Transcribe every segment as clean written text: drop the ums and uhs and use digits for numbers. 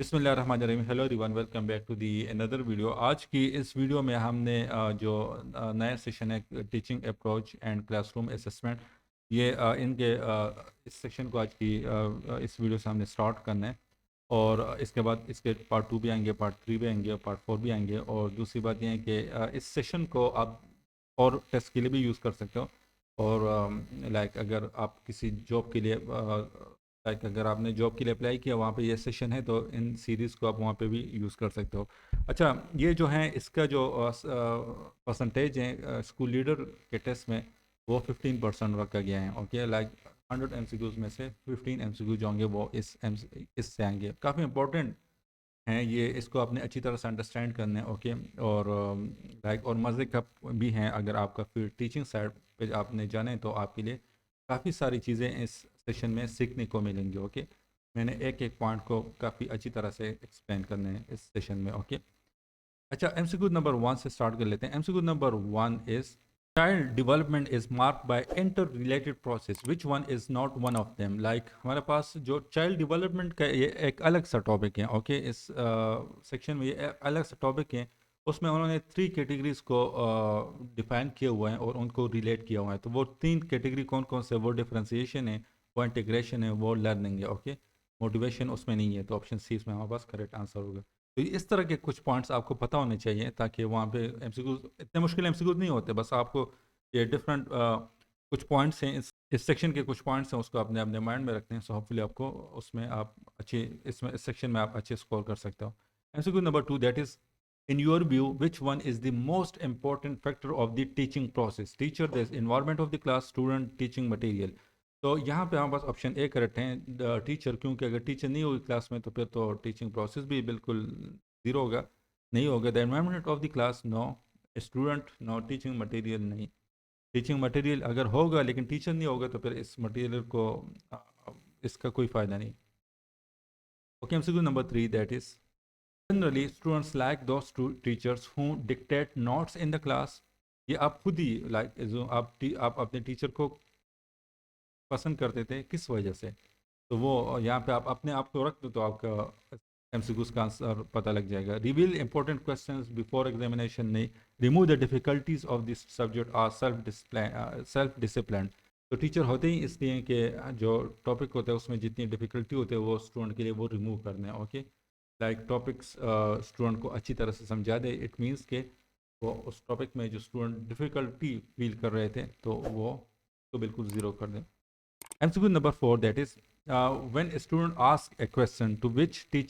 बिस्मिल्लाहिर्रहमानिर्रहीम। Hello everyone, welcome back to the another video. आज की इस वीडियो में हमने जो नया सेशन है teaching approach and classroom assessment, ये इनके इस सेशन को आज की इस वीडियो से हमने स्टार्ट करना है। और इसके बाद इसके पार्ट 2 भी आएंगे, पार्ट 3 भी आएंगे और पार्ट 4 भी आएंगे। और दूसरी बात यह है कि इस सेशन को आप और टेस्ट के लिए भी यूज़ कर सकते हो। और लाइक अगर आप किसी जॉब के लिए लाइक अगर आपने जॉब के लिए अप्लाई किया, वहाँ पे ये सेशन है, तो इन सीरीज़ को आप वहाँ पे भी यूज़ कर सकते हो। अच्छा, ये जो है इसका जो परसेंटेज है स्कूल लीडर के टेस्ट में, वो 15% रखा गया है। ओके, लाइक 100 MCQs में से 15 MCQ जो होंगे वो इससे आएंगे। काफ़ी इंपॉर्टेंट हैं ये, इसको आपने अच्छी तरह से अंडरस्टैंड करना है। ओके, और लाइक और मज़े का भी हैं। अगर आपका फिर टीचिंग साइड पे आपने जाना है तो आपके लिए काफ़ी सारी चीज़ें इस सेशन में सीखने को मिलेंगी। ओके, मैंने एक एक पॉइंट को काफ़ी अच्छी तरह से एक्सप्लेन करने हैं इस सेशन में। ओके, अच्छा, एमसीक्यू नंबर 1 से स्टार्ट कर लेते हैं। MCQ number 1 is child development is marked by inter related process, which one is not one of them. Like हमारे पास जो चाइल्ड डेवलपमेंट का ये एक अलग सा टॉपिक है। ओके, इस सेक्शन में ये अलग सा टॉपिक है। उसमें उन्होंने 3 कैटेगरीज को डिफाइन किए हुए हैं और उनको रिलेट किया हुआ है। तो वो 3 कैटेगरी कौन कौन से, वो डिफ्रेंसिएशन है, वो इंटीग्रेशन है, वो लर्निंग है। ओके, मोटिवेशन उसमें नहीं है, तो ऑप्शन सी इसमें हमारे पास करेक्ट आंसर होगा। तो इस तरह के कुछ पॉइंट्स आपको पता होने चाहिए, ताकि वहाँ पे एमसीक्यू इतने मुश्किल एमसीक्यू नहीं होते। बस आपको ये डिफरेंट कुछ पॉइंट्स हैं, इस सेक्शन के कुछ पॉइंट्स हैं, उसको अपने अपने माइंड में रखते हैं। सो होपफुली आपको उसमें आप अच्छे इसमें इस सेक्शन में आप अच्छे स्कोर कर सकते हो। MCQ number 2, that is in your view which one is the most important factor of the teaching process, teacher, the environment of the class, student, teaching material. तो यहाँ पे हमारे पास ऑप्शन ए करेक्ट है, teacher, क्योंकि अगर teacher नहीं होगी क्लास में तो फिर तो टीचिंग प्रोसेस भी बिल्कुल ज़ीरो होगा, नहीं होगा। The environment of the class, no. Student, no. Teaching material, नहीं। टीचिंग मटेरियल अगर होगा लेकिन टीचर नहीं होगा तो फिर इस मटेरियल को अ, इसका कोई फ़ायदा नहीं। Okay, MCQ number 3, that is generally students like those teachers who dictate notes in the class. ये आप खुद ही लाइक जो आप अपने टीचर को पसंद करते थे, किस वजह से? तो वो यहाँ पे आप अपने आप को रख दो तो आपका एमसीक्यूज का आंसर पता लग जाएगा। Reveal important questions before examination, नहीं। Remove the difficulties of this subject, or self discipline. तो टीचर होते ही इसलिए कि जो टॉपिक होता है उसमें जितनी डिफिकल्टी होती है वो स्टूडेंट के लिए वो रिमूव करना है। ओके, लाइक टॉपिक्स स्टूडेंट को अच्छी तरह से समझा दे, इट मीन्स के वो उस टॉपिक में जो स्टूडेंट डिफिकल्टी फील कर रहे थे तो वो तो बिल्कुल ज़ीरो कर दें। MCQ number 4, that is when a student asks a question to which the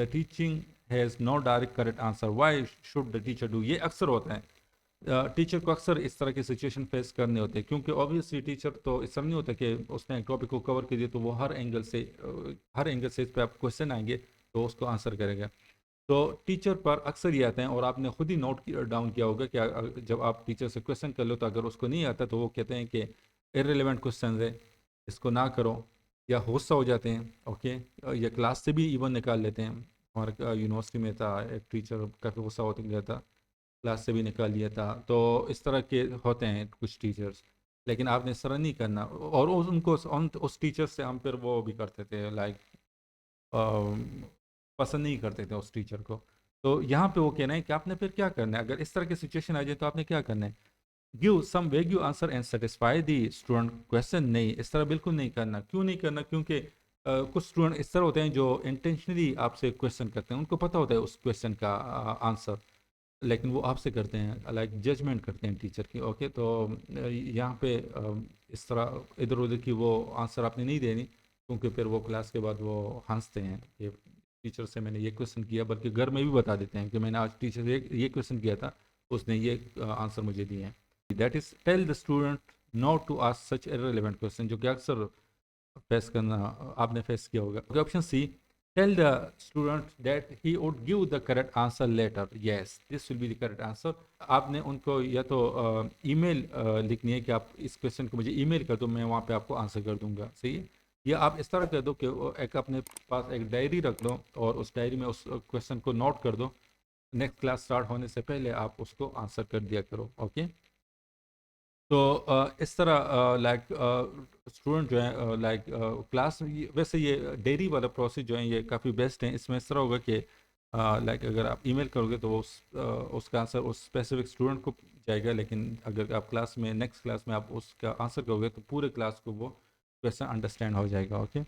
teaching has no direct correct answer, why should the teacher do? ये अक्सर होता है, टीचर को अक्सर इस तरह की सिचुएशन फेस करने होते हैं, क्योंकि ऑब्वियसली टीचर तो इस तरह नहीं होता कि उसने एक टॉपिक को कवर कर दिया तो वो हर एंगल से इस पर आप क्वेश्चन आएंगे तो उसको आंसर करेगा। तो टीचर पर अक्सर ये आते हैं, और आपने खुद ही नोट डाउन किया होगा कि जब आप टीचर से क्वेश्चन कर लो तो अगर उसको नहीं आता तो वो कहते हैं कि इरेलीवेंट क्वेश्चन है, इसको ना करो, या गुस्सा हो जाते हैं। ओके, या क्लास से भी इवन निकाल लेते हैं। हमारे यूनिवर्सिटी में था एक टीचर, काफ़ी गुस्सा होते गया था, क्लास से भी निकाल लिया था। तो इस तरह के होते हैं कुछ टीचर्स, लेकिन आपने इस तरह नहीं करना। और उस टीचर से हम फिर वो भी करते थे, लाइक पसंद नहीं करते थे उस टीचर को। तो यहाँ पे वो कहना है कि आपने फिर क्या करना है, अगर इस तरह की सिचुएशन आ जाए तो आपने क्या करना है? Give some vague answer and satisfy the student question, नहीं, इस तरह बिल्कुल नहीं करना। क्यों नहीं करना? क्योंकि कुछ स्टूडेंट इस तरह होते हैं जो इंटेंशनली आपसे क्वेश्चन करते हैं, उनको पता होता है उस क्वेश्चन का आंसर, लेकिन वो आपसे करते हैं, लाइक जजमेंट करते हैं टीचर की। ओके, तो यहाँ पे इस तरह इधर उधर की वो आंसर आपने नहीं देनी, क्योंकि फिर वो क्लास के बाद वो हंसते हैं कि टीचर से मैंने ये क्वेश्चन किया, बल्कि घर में भी बता देते हैं कि मैंने आज टीचर से ये क्वेश्चन किया था, उसने ये आंसर मुझे दिए हैं। That is tell the student not to ask such irrelevant question, जो कि अक्सर फेस करना आपने फेस किया होगा। Option C, tell the student that he would give the correct answer letter, yes this will be the correct answer. आपने उनको या तो ईमेल लिखनी है कि आप इस क्वेश्चन को मुझे ईमेल कर दो, मैं वहाँ पे आपको आंसर कर दूंगा, सही है। या आप इस तरह कर दो कि एक अपने पास एक डायरी रख लो और उस डायरी में उस क्वेश्चन को नोट कर दो, नेक्स्ट क्लास स्टार्ट होने से पहले आप उसको आंसर कर दिया करो। ओके, तो इस तरह लाइक स्टूडेंट जो है लाइक क्लास, वैसे ये डेयरी वाला प्रोसेस जो है ये काफ़ी बेस्ट है। इसमें इस तरह होगा कि लाइक अगर आप ईमेल करोगे तो वो उसका आंसर उस स्पेसिफिक स्टूडेंट को जाएगा, लेकिन अगर आप क्लास में नेक्स्ट क्लास में आप उसका आंसर करोगे तो पूरे क्लास को वो क्वेश्चन अंडरस्टैंड हो जाएगा। Okay,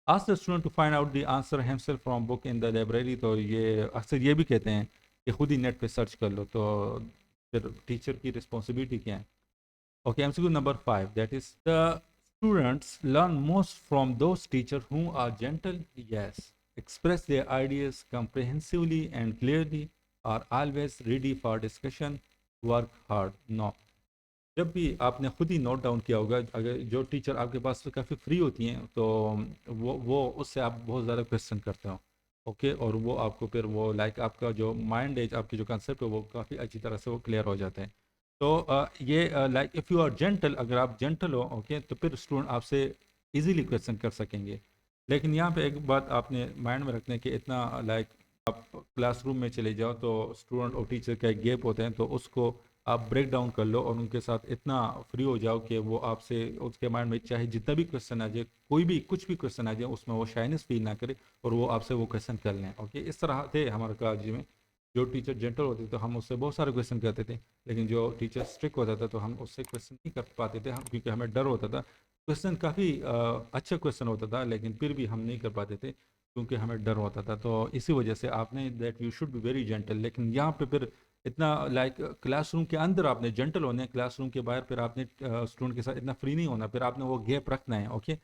ask the student to find out the answer himself from book in the library. तो ये अक्सर ये भी कहते हैं कि खुद ही नेट पे सर्च कर लो, तो फिर टीचर की रिस्पॉन्सिबिलिटी क्या है? Okay, MCQ number 5, that is the students learn most from those teachers who are gentle, yes, express their ideas comprehensively and clearly, are always ready for discussion, work hard, no. जब भी आपने खुद ही note down किया होगा, अगर जो teacher आपके पास काफ़ी फ्री होती हैं तो वो उससे आप बहुत ज़्यादा क्वेश्चन करते हो। ओके, और वो आपको फिर वो लाइक आपका जो माइंड है, आपके जो कंसेप्ट है वो काफ़ी अच्छी तरह से वो क्लियर हो जाते हैं। तो ये like if you are gentle, अगर आप जेंटल हो ओके, तो फिर स्टूडेंट आपसे इजीली क्वेश्चन कर सकेंगे। लेकिन यहाँ पे एक बात आपने माइंड में रखना है कि इतना लाइक आप क्लासरूम में चले जाओ तो स्टूडेंट और टीचर का एक गैप होते हैं, तो उसको आप ब्रेक डाउन कर लो और उनके साथ इतना फ्री हो जाओ कि वो आपसे उसके माइंड में चाहे जितना भी क्वेश्चन आ जाए, कोई भी कुछ भी क्वेश्चन आ जाए, उसमें वो शाइनेस फील ना करे और वो आपसे वो क्वेश्चन कर लें। ओके, इस तरह थे हमारे कॉलेज में। जो टीचर जेंटल होते थे तो हम उससे बहुत सारे क्वेश्चन करते थे, लेकिन जो टीचर स्ट्रिक्ट होता था तो हम उससे क्वेश्चन नहीं कर पाते थे, हम क्योंकि हमें डर होता था। क्वेश्चन काफ़ी अच्छा क्वेश्चन होता था, लेकिन फिर भी हम नहीं कर पाते थे क्योंकि हमें डर होता था। तो इसी वजह से आपने that you should be very gentle, लेकिन यहाँ पे फिर इतना लाइक क्लासरूम के अंदर आपने जेंटल होना है, क्लासरूम के बाहर फिर आपने स्टूडेंट के साथ इतना फ्री नहीं होना, फिर आपने वो गैप रखना है। ओके,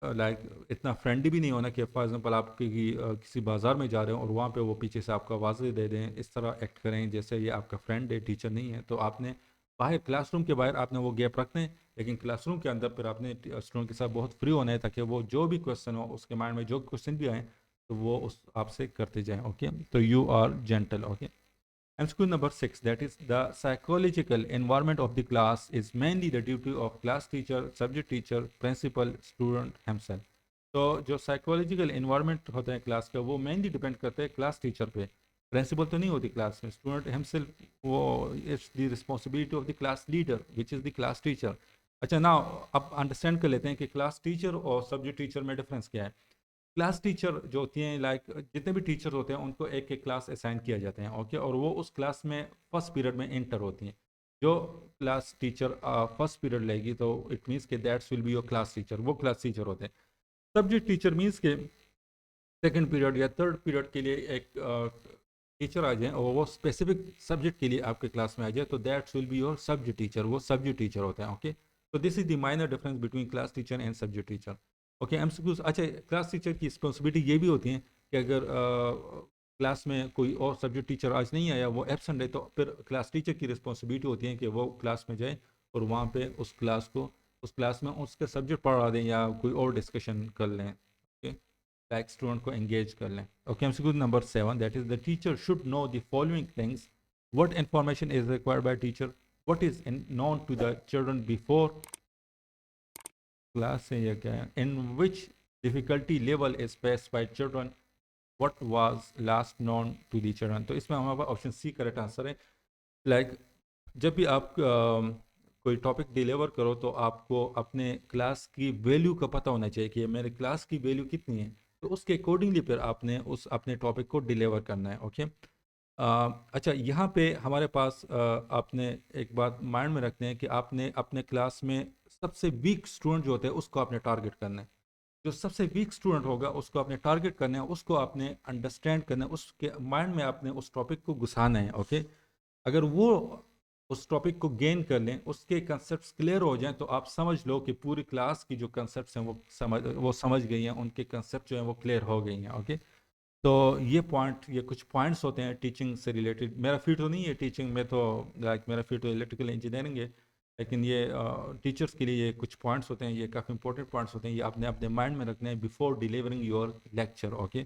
लाइक इतना फ्रेंडली भी नहीं होना कि फॉर एग्जांपल आप किसी बाज़ार में जा रहे हो और वहाँ पे वो पीछे से आपका आवाज़ें दे दें, इस तरह एक्ट करें जैसे ये आपका फ्रेंड है, टीचर नहीं है। तो आपने बाहर क्लासरूम के बाहर आपने वो गैप रखना है, लेकिन क्लासरूम के अंदर फिर आपने स्टूडेंट के साथ बहुत फ्री होना है, ताकि वो जो भी क्वेश्चन हो उसके माइंड में जो क्वेश्चन भी आए तो वो उस आपसे करते जाएं। ओके, तो you are gentle. Okay, MCQ number 6, that is the psychological environment of the class is mainly the duty of class teacher, subject teacher, principal, student himself. तो जो साइकोलॉजिकल इन्वायरमेंट होता है क्लास का वो मेनली डिपेंड करता है class teacher पे। Principal तो नहीं होती क्लास में, स्टूडेंट हिमसेल्फ वो it's the responsibility of the class leader which is the class teacher. अच्छा ना, अब अंडरस्टैंड कर लेते हैं कि क्लास टीचर और सब्जेक्ट टीचर में डिफरेंस क्या है। क्लास टीचर जो होती हैं लाइक जितने भी टीचर होते हैं उनको एक एक क्लास असाइन किया जाते हैं। ओके, और वो उस क्लास में फर्स्ट पीरियड में इंटर होती हैं। जो क्लास टीचर फर्स्ट पीरियड लेगी तो इट मीन्स के that's will be your class teacher, वो क्लास टीचर होते हैं। सब्जेक्ट टीचर मीन्स के सेकेंड पीरियड या थर्ड पीरियड के लिए एक टीचर आ जाए और वो स्पेसिफिक सब्जेक्ट के लिए आपके क्लास में आ जाए तो that's will be your subject teacher, वो सब्जेक्ट टीचर होते हैं। ओके, तो this is the minor difference between class teacher and subject teacher. Okay, MCQs. अच्छा, क्लास टीचर की रिस्पॉन्सिबिलिटी ये भी होती है कि अगर क्लास में कोई और सब्जेक्ट टीचर आज नहीं आया, वो एबसेंट है, तो फिर क्लास टीचर की रिस्पॉन्सिबिलिटी होती है कि वो क्लास में जाए और वहाँ पे उस क्लास में उसके सब्जेक्ट पढ़ा दें या कोई और डिस्कशन कर लें। ओके, लाइक स्टूडेंट को एंगेज कर लें। Okay, MCQ number 7, that is the teacher should know the following things. What information is required by teacher, what is known to the children before class से या क्या है, in which difficulty level is faced by children, what was last known to the children. तो इसमें हमारे पास option C correct answer है। Like जब भी आप कोई टॉपिक डिलीवर करो तो आपको अपने क्लास की वैल्यू का पता होना चाहिए कि मेरे क्लास की वैल्यू कितनी है, तो उसके अकॉर्डिंगली फिर आपने उस अपने टॉपिक को डिलीवर करना है। ओके, अच्छा, यहाँ पे हमारे पास आपने एक बात माइंड में रखते हैं कि आपने अपने क्लास में सबसे वीक स्टूडेंट जो होते हैं उसको आपने टारगेट करना है। जो सबसे वीक स्टूडेंट होगा उसको आपने टारगेट करना है, उसको आपने अंडरस्टैंड करना है, उसके माइंड में आपने उस टॉपिक को घुसाना है। ओके, अगर वो उस टॉपिक को गेन कर लें, उसके कंसेप्ट्स क्लियर हो जाएं, तो आप समझ लो कि पूरी क्लास की जो कंसेप्ट्स हैं वो समझ गई हैं, उनके कंसेप्ट जो हैं वो क्लियर हो गई हैं। ओके, तो ये कुछ पॉइंट्स होते हैं टीचिंग से रिलेटेड। मेरा फील्ड तो नहीं है टीचिंग में, तो लाइक मेरा फील्ड तो इलेक्ट्रिकल इंजीनियरिंग है, लेकिन ये टीचर्स के लिए ये कुछ पॉइंट्स होते हैं, ये काफ़ी इंपॉर्टेंट पॉइंट्स होते हैं, ये आपने अपने माइंड में रखने हैं before delivering your lecture. Okay,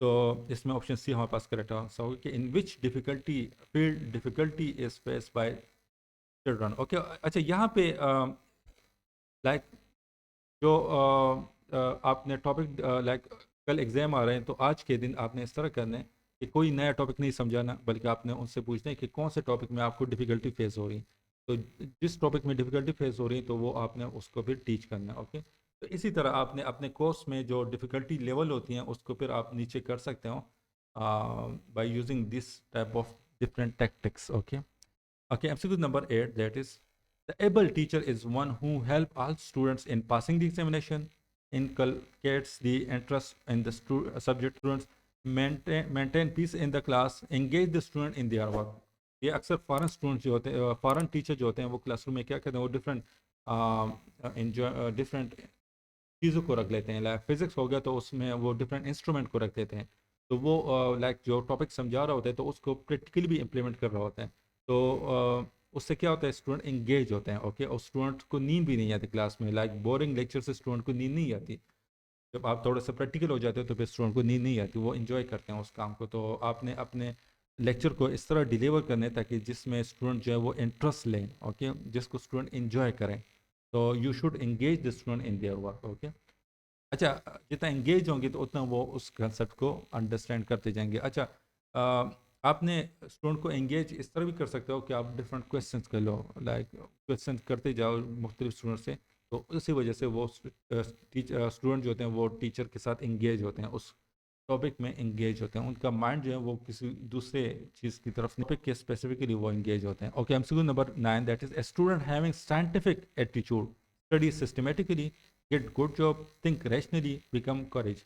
तो इसमें ऑप्शन सी हमारे पास करेक्ट आंसर होगा कि in which difficulty is face by children. Okay, अच्छा यहाँ पे लाइक जो आपने टॉपिक लाइक कल एग्जाम आ रहे हैं तो आज के दिन आपने इस तरह करना है कि कोई नया टॉपिक नहीं समझाना, बल्कि आपने उनसे पूछना है कि कौन से टॉपिक में आपको डिफिकल्टी फेस हो रही है। तो जिस टॉपिक में डिफ़िकल्टी फेस हो रही है तो वो आपने उसको फिर टीच करना है। ओके, तो इसी तरह आपने अपने कोर्स में जो डिफ़िकल्टी लेवल होती हैं उसको फिर आप नीचे कर सकते हो by using this type of different tactics. Okay okay, MCQ number 8, that is, the able teacher is one who help all students in passing the examination, inculcates the interest in the subject students, maintain peace in the class, engage the student in their work. ये अक्सर foreign students जो होते हैं, foreign teacher जो होते हैं, वो classroom में क्या करते हैं, वो डिफरेंट चीज़ों को रख लेते हैं। लाइक फिजिक्स हो गया तो उसमें वो डिफरेंट इंस्ट्रूमेंट को रख देते हैं। तो वो लाइक जो टॉपिक समझा रहा होता है तो उसको प्रैक्टिकली भी इम्प्लीमेंट कर रहा होता है। तो उससे क्या होता है, स्टूडेंट इंगेज होते हैं। ओके, और स्टूडेंट को नींद भी नहीं आती क्लास में। लाइक बोरिंग लेक्चर से स्टूडेंट को नींद नहीं आती। जब आप थोड़ा सा प्रैक्टिकल हो जाते हो तो फिर स्टूडेंट को नींद नहीं आती, वो इन्जॉय करते हैं उस काम को। तो आपने अपने लेक्चर को इस तरह डिलीवर करने ताकि जिसमें स्टूडेंट जो है वो इंटरेस्ट लें। ओके, जिसको स्टूडेंट इन्जॉय करें। तो you should engage the student in their work. Okay, अच्छा, जितना एंगेज होंगे तो उतना वो उस कंसेप्ट को अंडरस्टैंड करते जाएंगे। अच्छा, आपने स्टूडेंट को एंगेज इस तरह भी कर सकते हो कि आप डिफरेंट क्वेश्चंस कर लो। लाइक क्वेश्चन करते जाओ मुख्तलिफ स्टूडेंट से, तो उसी वजह से वो स्टूडेंट जो होते हैं वो टीचर के साथ इंगेज होते हैं, उस टॉपिक में इंगेज होते हैं। उनका माइंड जो है वो किसी दूसरे चीज़ की तरफ टॉपिक के स्पेसिफिकली वो इंगेज होते हैं। Okay, MCQ number 9, that is, a student having scientific attitude, study systematically, get good job, think rationally, become courage.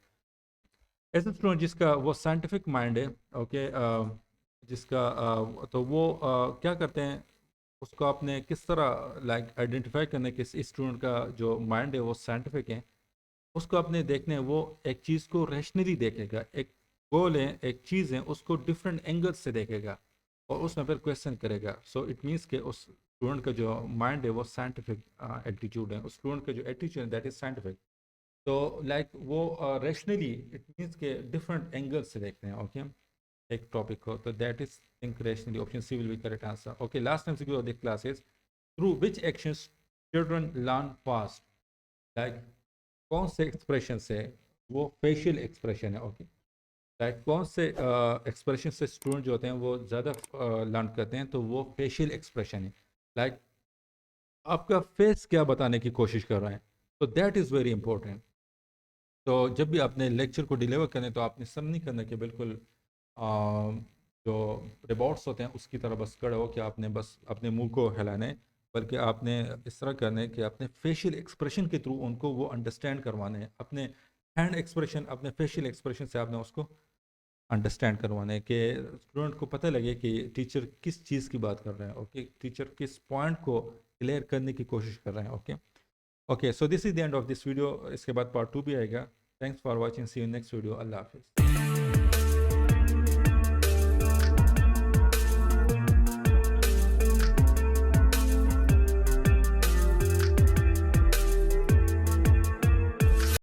ऐसे स्टूडेंट जिसका वो साइंटिफिक माइंड है। ओके, जिसका तो वो क्या करते हैं, उसको आपने किस तरह लाइक आइडेंटिफाई करने कि इस स्टूडेंट का जो माइंड है वो साइंटिफिक है। उसको अपने देखने, वो एक चीज़ को रैशनली देखेगा। एक गोल है, एक चीज़ है, उसको डिफरेंट एंगल से देखेगा और उसमें फिर क्वेश्चन करेगा। सो इट मीन्स कि उस स्टूडेंट का जो माइंड है वो साइंटिफिक एटीट्यूड है। उस स्टूडेंट का जो एटीट्यूड है दैट इज साइंटिफिक। तो लाइक वो रैशनली, इट मीन्स के डिफरेंट एंगल से देखते हैं। ओके, एक टॉपिक को, तो that is think rationally. Option C will be correct answer. Okay, last time CQ of the classes, through which actions children learn fast. Like कौन से expression से, वो फेशियल एक्सप्रेशन है। ओके, लाइक कौन से एक्सप्रेशन से स्टूडेंट जो होते हैं वो ज़्यादा लर्न करते हैं, तो वो फेशियल एक्सप्रेशन है। लाइक आपका फेस क्या बताने की कोशिश कर रहे हैं, तो दैट इज़ वेरी इंपॉर्टेंट। तो जब भी आपने लेक्चर को डिलीवर करें तो आपने सब नहीं करना कि बिल्कुल जो रिबॉट्स होते हैं उसकी तरह बस खड़े हो कि आपने बस अपने मुंह को हिलाना है, बल्कि आपने इस तरह करना है कि अपने फेशियल एक्सप्रेशन के थ्रू उनको वो अंडरस्टैंड करवाने हैं। अपने हैंड एक्सप्रेशन, अपने फेशियल एक्सप्रेशन से आपने उसको अंडरस्टैंड करवाना है कि स्टूडेंट को पता लगे कि टीचर किस चीज़ की बात कर रहे हैं। ओके, टीचर किस पॉइंट को क्लियर करने की कोशिश कर रहे हैं। Okay okay, so this is the end of this video. इसके बाद पार्ट 2 भी आएगा। Thanks for watching, see you next video. अल्लाह हाफिज़।